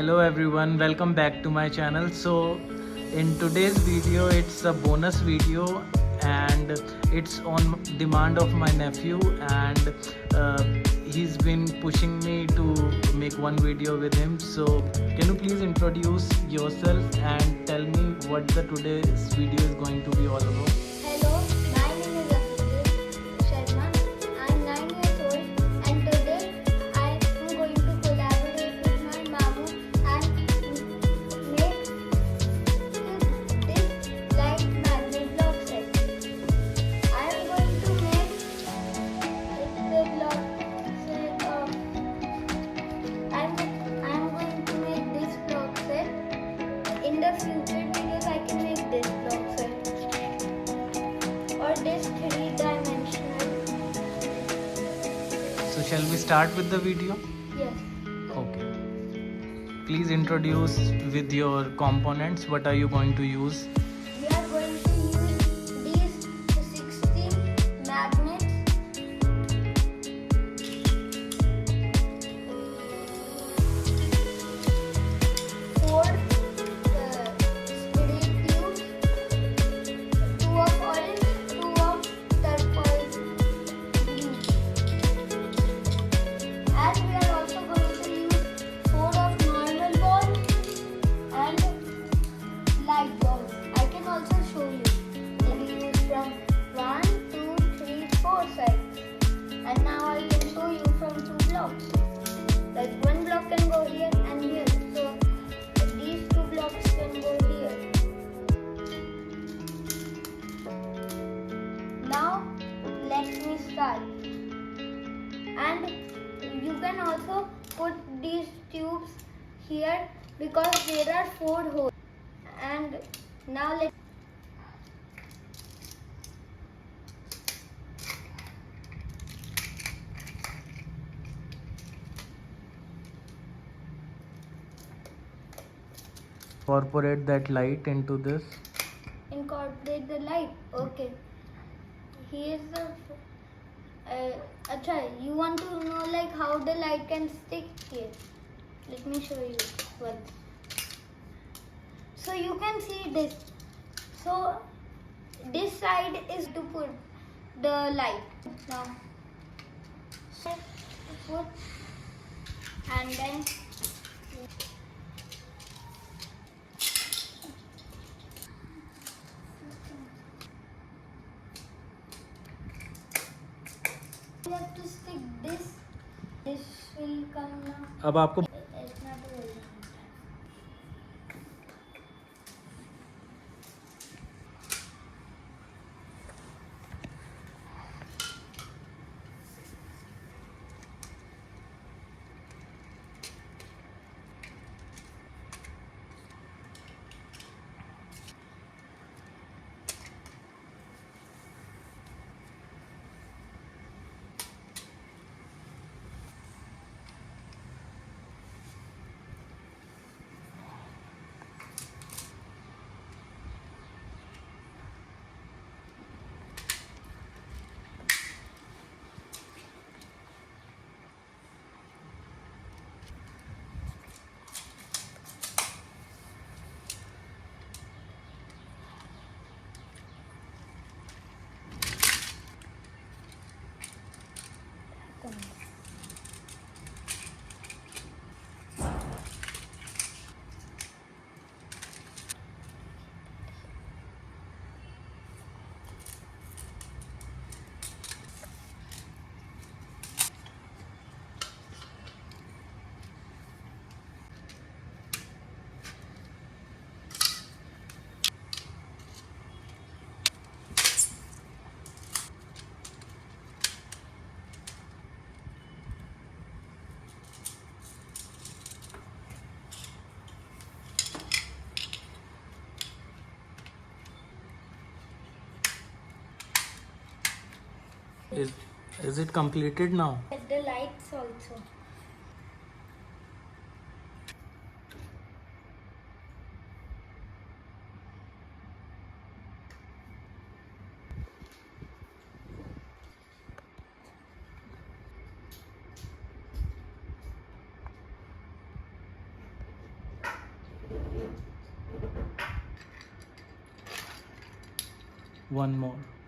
Hello everyone, welcome back to my channel. So in today's video it's a bonus video and it's on demand of my nephew, and he's been pushing me to make one video with him. So can you please introduce yourself and tell me what the today's video is going to be all about? Hello, my name is Sharpen. I'm 9 years old and today I am going to collaborate with my mamu and make this light magnet block set. I am going to make the block set of I'm going to make this block set. In the future videos I can make this block set or this three-dimensional. So shall we start with the video? Yes. Okay. Please introduce with your components. What are you going to use? We are going to use these 16 magnets. Four spirit tubes, two of orange, two of turquoise blue. And we are also going to use four of normal balls and light balls. I can also show you. We use from 1, 2, 3, 4 sides. And now I can show you from 2 blocks. Like one block can go here and here. So these 2 blocks can go here. Now let me start. And you can also put these tubes here because there are 4 holes. And now let Incorporate that light into this. incorporate the light. Okay. Here's the. Acha, you want to know like how the light can stick here? Let me show you once. So you can see this. So this side is to put the light. Now put and then you have to stick this. This will come now. अब आपको It's not very long. is it completed now? The lights also. one more.